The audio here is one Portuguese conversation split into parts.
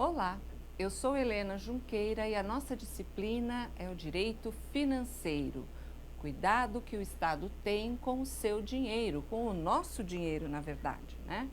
Olá, eu sou Helena Junqueira e a nossa disciplina é o direito financeiro. Cuidado que o Estado tem com o seu dinheiro, com o nosso dinheiro, na verdade, né?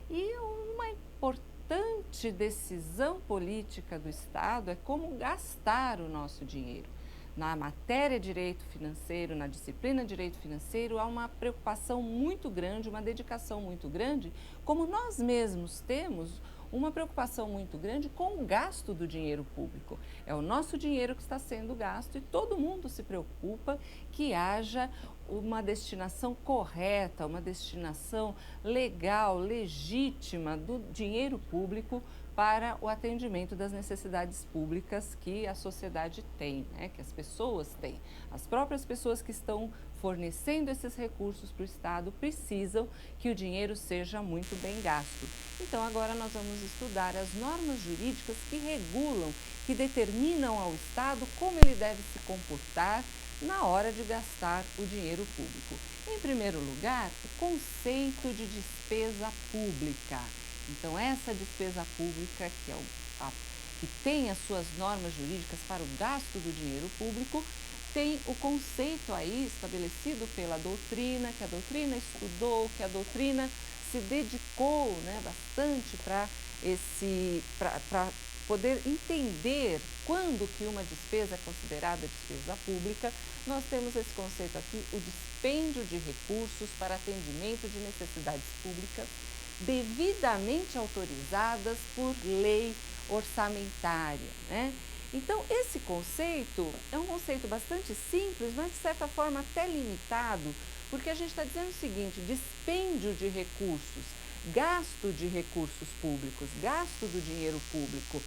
E uma importante decisão política do Estado é como gastar o nosso dinheiro. Na matéria direito financeiro, na disciplina direito financeiro, há uma preocupação muito grande, uma dedicação muito grande, como nós mesmos temos uma preocupação muito grande com o gasto do dinheiro público. É o nosso dinheiro que está sendo gasto e todo mundo se preocupa que haja uma destinação correta, uma destinação legal, legítima do dinheiro público para o atendimento das necessidades públicas que a sociedade tem, né? Que as pessoas têm. As próprias pessoas que estão fornecendo esses recursos para o Estado precisam que o dinheiro seja muito bem gasto. Então, agora nós vamos estudar as normas jurídicas que regulam, que determinam ao Estado como ele deve se comportar na hora de gastar o dinheiro público. Em primeiro lugar, o conceito de despesa pública. Então, essa despesa pública, que tem as suas normas jurídicas para o gasto do dinheiro público, tem o conceito aí estabelecido pela doutrina, que a doutrina estudou, que a doutrina se dedicou, né, bastante para poder entender quando que uma despesa é considerada despesa pública. Nós temos esse conceito aqui, o dispêndio de recursos para atendimento de necessidades públicas devidamente autorizadas por lei orçamentária, né? Então, esse conceito é um conceito bastante simples, mas de certa forma até limitado, porque a gente está dizendo o seguinte: dispêndio de recursos, gasto de recursos públicos, gasto do dinheiro público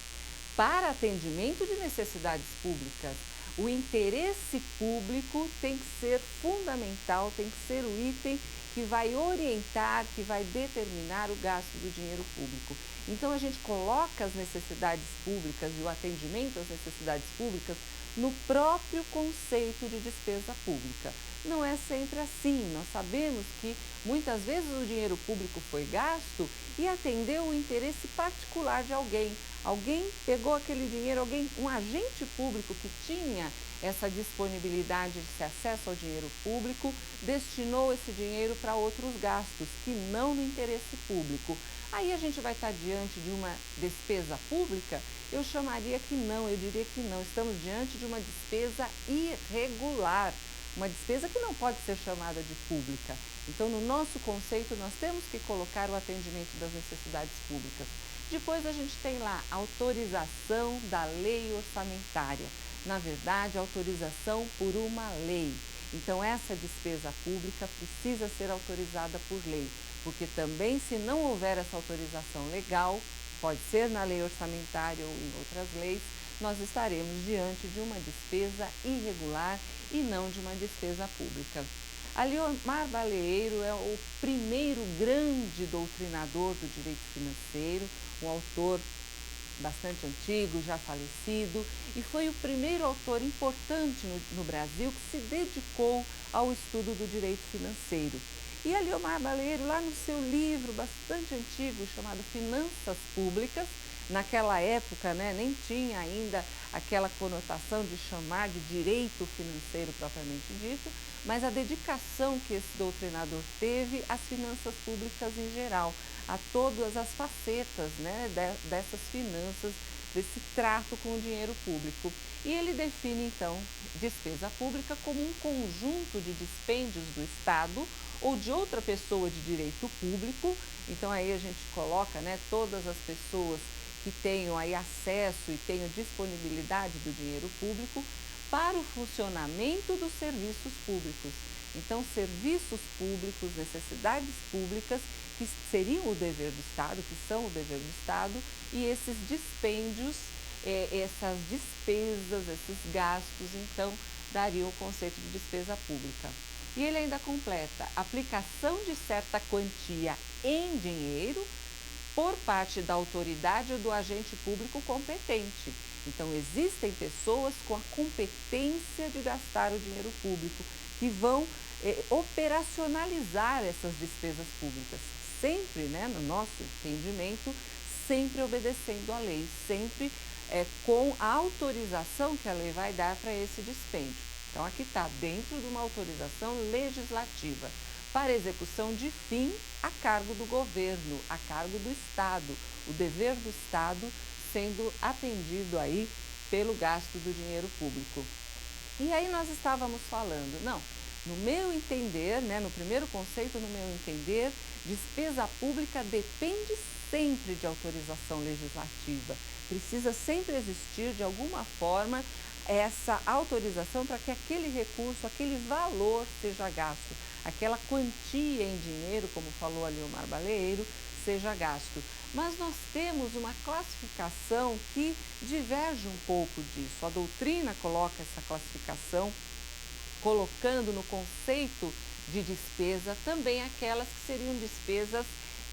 para atendimento de necessidades públicas. O interesse público tem que ser fundamental, tem que ser o item que vai orientar, que vai determinar o gasto do dinheiro público. Então, a gente coloca as necessidades públicas e o atendimento às necessidades públicas no próprio conceito de despesa pública. Não é sempre assim. Nós sabemos que muitas vezes o dinheiro público foi gasto e atendeu o interesse particular de alguém. Alguém pegou aquele dinheiro, um agente público que tinha essa disponibilidade de ter acesso ao dinheiro público, destinou esse dinheiro para outros gastos, que não no interesse público. Aí a gente vai estar diante de uma despesa pública? Eu chamaria que não, eu diria que não. Estamos diante de uma despesa irregular, uma despesa que não pode ser chamada de pública. Então, no nosso conceito, nós temos que colocar o atendimento das necessidades públicas. Depois a gente tem lá a autorização da lei orçamentária. Na verdade, autorização por uma lei. Então, essa despesa pública precisa ser autorizada por lei, porque também, se não houver essa autorização legal, pode ser na lei orçamentária ou em outras leis, nós estaremos diante de uma despesa irregular e não de uma despesa pública. Aliomar Baleeiro é o primeiro grande doutrinador do direito financeiro, um autor bastante antigo, já falecido, e foi o primeiro autor importante no Brasil que se dedicou ao estudo do direito financeiro. E Aliomar Baleeiro, lá no seu livro bastante antigo, chamado Finanças Públicas, naquela época, né, nem tinha ainda aquela conotação de chamar de direito financeiro propriamente dito, mas a dedicação que esse doutrinador teve às finanças públicas em geral, a todas as facetas, né, dessas finanças, desse trato com o dinheiro público. E ele define, então, despesa pública como um conjunto de dispêndios do Estado ou de outra pessoa de direito público. Então, aí a gente coloca, né, todas as pessoas que tenham aí acesso e tenham disponibilidade do dinheiro público para o funcionamento dos serviços públicos. Então, serviços públicos, necessidades públicas, que seriam o dever do Estado, que são o dever do Estado, e esses dispêndios, essas despesas, esses gastos, então, dariam o conceito de despesa pública. E ele ainda completa: aplicação de certa quantia em dinheiro por parte da autoridade ou do agente público competente. Então, existem pessoas com a competência de gastar o dinheiro público, que vão operacionalizar essas despesas públicas, sempre, né, no nosso entendimento, sempre obedecendo à lei, sempre com a autorização que a lei vai dar para esse dispêndio. Então, aqui está, dentro de uma autorização legislativa, para execução de fim a cargo do governo, a cargo do Estado, o dever do Estado sendo atendido aí pelo gasto do dinheiro público. E aí nós estávamos falando, não, no meu entender, no primeiro conceito, no meu entender, despesa pública depende sempre de autorização legislativa. Precisa sempre existir, de alguma forma, essa autorização para que aquele recurso, aquele valor seja gasto, aquela quantia em dinheiro, como falou ali o Mar Baleiro, seja gasto. Mas nós temos uma classificação que diverge um pouco disso. A doutrina coloca essa classificação, colocando no conceito de despesa também aquelas que seriam despesas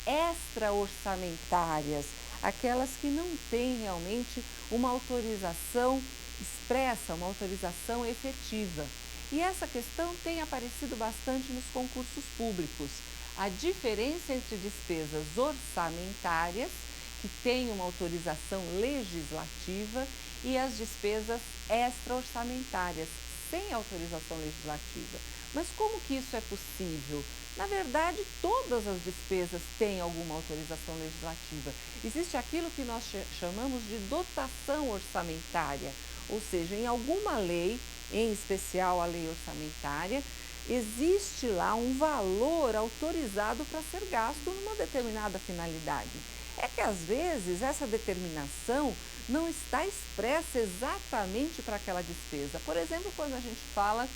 extra-orçamentárias, aquelas que não têm realmente uma autorização expressa, uma autorização efetiva. E essa questão tem aparecido bastante nos concursos públicos. A diferença entre despesas orçamentárias, que têm uma autorização legislativa, e as despesas extra-orçamentárias, sem autorização legislativa. Mas como que isso é possível? Na verdade, todas as despesas têm alguma autorização legislativa. Existe aquilo que nós chamamos de dotação orçamentária, ou seja, em alguma lei, em especial a lei orçamentária, existe lá um valor autorizado para ser gasto numa determinada finalidade. É que às vezes essa determinação não está expressa exatamente para aquela despesa. Por exemplo, quando a gente fala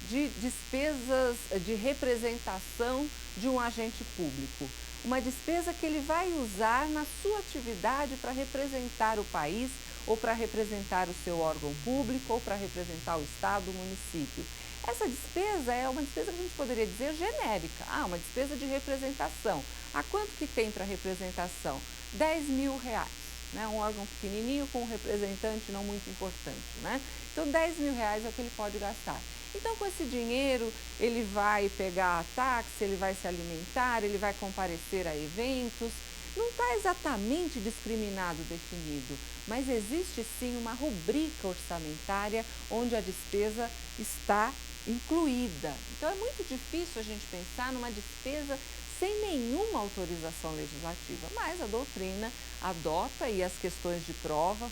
de despesas de representação de um agente público, uma despesa que ele vai usar na sua atividade para representar o país, ou para representar o seu órgão público, ou para representar o Estado, o município. Essa despesa é uma despesa que a gente poderia dizer genérica. Uma despesa de representação. Quanto que tem para representação? R$10.000, um órgão pequenininho com um representante não muito importante, Então, R$10.000 é o que ele pode gastar. Então, com esse dinheiro, ele vai pegar táxi, ele vai se alimentar, ele vai comparecer a eventos. Não está exatamente discriminado, definido, mas existe sim uma rubrica orçamentária onde a despesa está incluída. Então, é muito difícil a gente pensar numa despesa sem nenhuma autorização legislativa, mas a doutrina adota e as questões de prova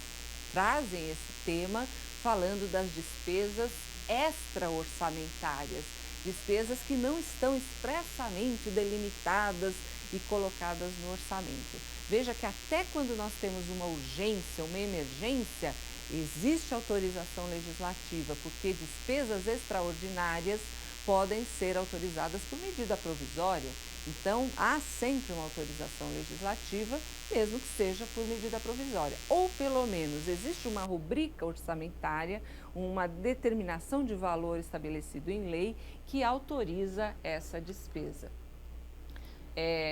trazem esse tema falando das despesas extra-orçamentárias, despesas que não estão expressamente delimitadas e colocadas no orçamento. Veja que até quando nós temos uma urgência, uma emergência, existe autorização legislativa, porque despesas extraordinárias podem ser autorizadas por medida provisória. Então, há sempre uma autorização legislativa, mesmo que seja por medida provisória. Ou, pelo menos, existe uma rubrica orçamentária, uma determinação de valor estabelecido em lei que autoriza essa despesa.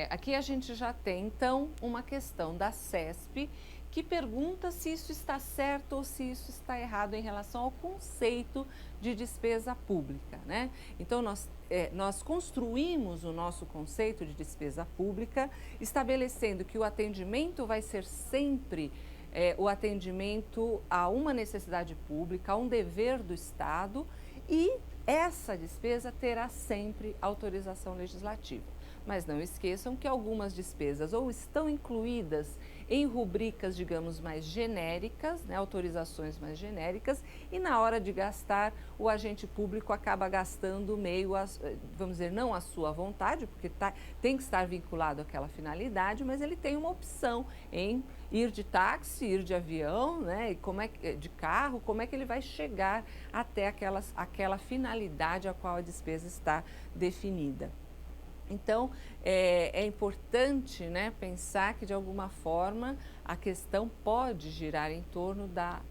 Aqui a gente já tem, então, uma questão da CESP, que pergunta se isso está certo ou se isso está errado em relação ao conceito de despesa pública, Então, nós construímos o nosso conceito de despesa pública, estabelecendo que o atendimento vai ser sempre o atendimento a uma necessidade pública, a um dever do Estado, e essa despesa terá sempre autorização legislativa. Mas não esqueçam que algumas despesas ou estão incluídas em rubricas, digamos, mais genéricas, autorizações mais genéricas, e na hora de gastar, o agente público acaba gastando meio, vamos dizer, não à sua vontade, porque tem que estar vinculado àquela finalidade, mas ele tem uma opção em ir de táxi, ir de avião, e de carro, como é que ele vai chegar até aquela finalidade a qual a despesa está definida. Então, é importante pensar que, de alguma forma, a questão pode girar em torno da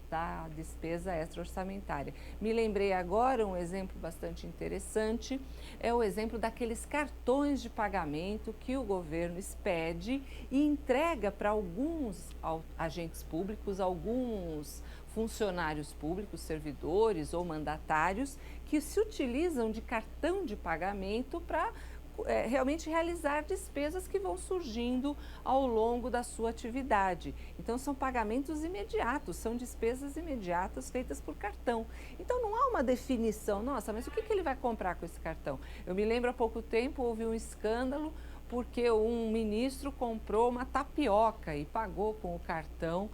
despesa extra-orçamentária. Me lembrei agora um exemplo bastante interessante, é o exemplo daqueles cartões de pagamento que o governo expede e entrega para alguns agentes públicos, alguns funcionários públicos, servidores ou mandatários, que se utilizam de cartão de pagamento para realmente realizar despesas que vão surgindo ao longo da sua atividade. Então, são pagamentos imediatos, são despesas imediatas feitas por cartão. Então, não há uma definição, nossa, mas o que ele vai comprar com esse cartão? Eu me lembro há pouco tempo, houve um escândalo porque um ministro comprou uma tapioca e pagou com o cartão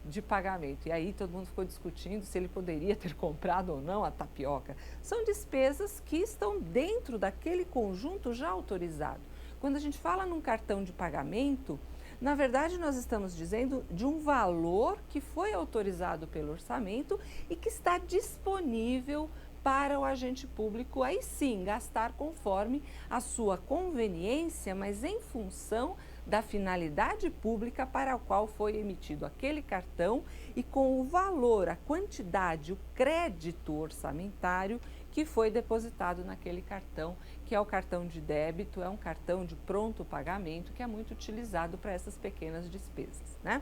de pagamento. E aí todo mundo ficou discutindo se ele poderia ter comprado ou não a tapioca. São despesas que estão dentro daquele conjunto já autorizado. Quando a gente fala num cartão de pagamento, na verdade nós estamos dizendo de um valor que foi autorizado pelo orçamento e que está disponível para o agente público, aí sim, gastar conforme a sua conveniência, mas em função da finalidade pública para a qual foi emitido aquele cartão e com o valor, a quantidade, o crédito orçamentário que foi depositado naquele cartão, que é o cartão de débito, é um cartão de pronto pagamento que é muito utilizado para essas pequenas despesas, né?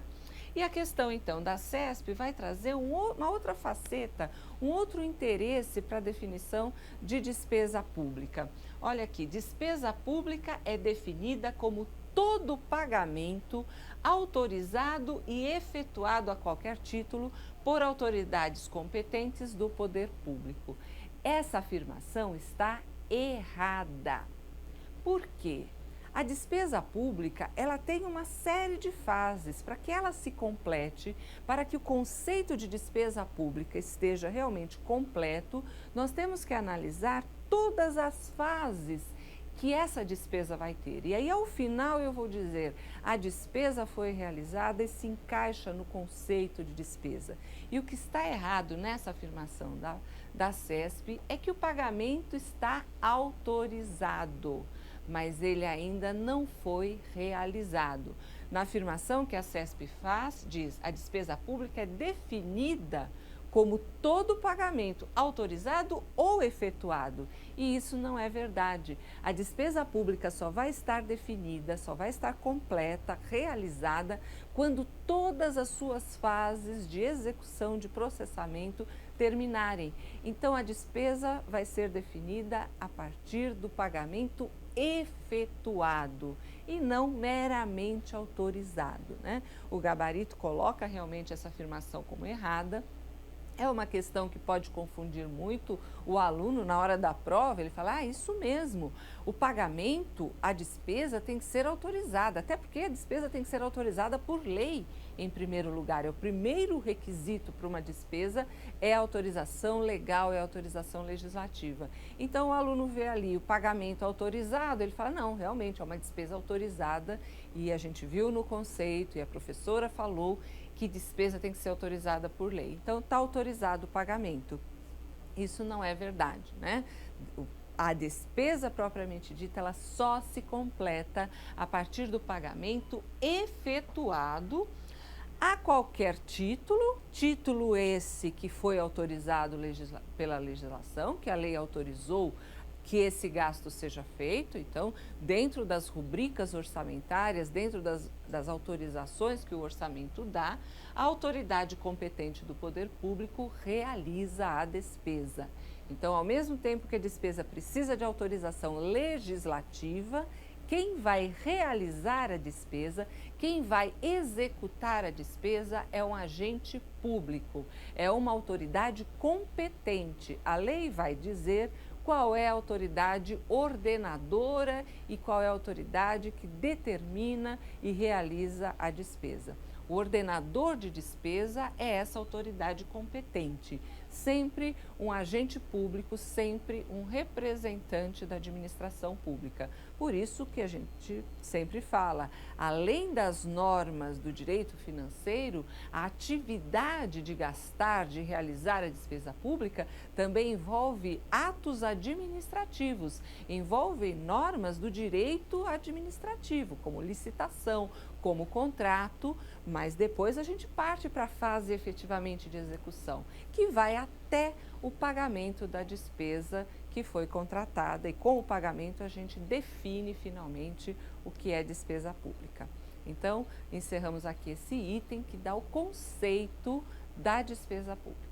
E a questão, então, da CESP vai trazer uma outra faceta, um outro interesse para a definição de despesa pública. Olha aqui, despesa pública é definida como todo pagamento autorizado e efetuado a qualquer título por autoridades competentes do poder público. Essa afirmação está errada. Por quê? A despesa pública, ela tem uma série de fases para que ela se complete, para que o conceito de despesa pública esteja realmente completo, nós temos que analisar todas as fases que essa despesa vai ter. E aí, ao final, eu vou dizer, a despesa foi realizada e se encaixa no conceito de despesa. E o que está errado nessa afirmação da CESP é que o pagamento está autorizado, mas ele ainda não foi realizado. Na afirmação que a CESP faz, diz, a despesa pública é definida como todo pagamento autorizado ou efetuado. E isso não é verdade. A despesa pública só vai estar definida, só vai estar completa, realizada, quando todas as suas fases de execução, de processamento terminarem. Então, a despesa vai ser definida a partir do pagamento efetuado e não meramente autorizado, né? O gabarito coloca realmente essa afirmação como errada. É uma questão que pode confundir muito o aluno na hora da prova. Ele fala, isso mesmo, o pagamento, a despesa tem que ser autorizada, até porque a despesa tem que ser autorizada por lei, em primeiro lugar. É o primeiro requisito para uma despesa, é a autorização legal, é a autorização legislativa. Então, o aluno vê ali o pagamento autorizado, ele fala, não, realmente é uma despesa autorizada e a gente viu no conceito e a professora falou que despesa tem que ser autorizada por lei. Então, está autorizado o pagamento. Isso não é verdade, né? A despesa propriamente dita, ela só se completa a partir do pagamento efetuado a qualquer título esse que foi autorizado pela legislação, que a lei autorizou que esse gasto seja feito. Então, dentro das rubricas orçamentárias, dentro das autorizações que o orçamento dá, a autoridade competente do poder público realiza a despesa. Então, ao mesmo tempo que a despesa precisa de autorização legislativa, quem vai realizar a despesa, quem vai executar a despesa é um agente público, é uma autoridade competente. A lei vai dizer qual é a autoridade ordenadora e qual é a autoridade que determina e realiza a despesa. O ordenador de despesa é essa autoridade competente, sempre um agente público, sempre um representante da administração pública. Por isso que a gente sempre fala, além das normas do direito financeiro, a atividade de gastar, de realizar a despesa pública, também envolve atos administrativos, envolve normas do direito administrativo, como licitação, como contrato, mas depois a gente parte para a fase efetivamente de execução, que vai até o pagamento da despesa que foi contratada, e com o pagamento a gente define finalmente o que é despesa pública. Então, encerramos aqui esse item que dá o conceito da despesa pública.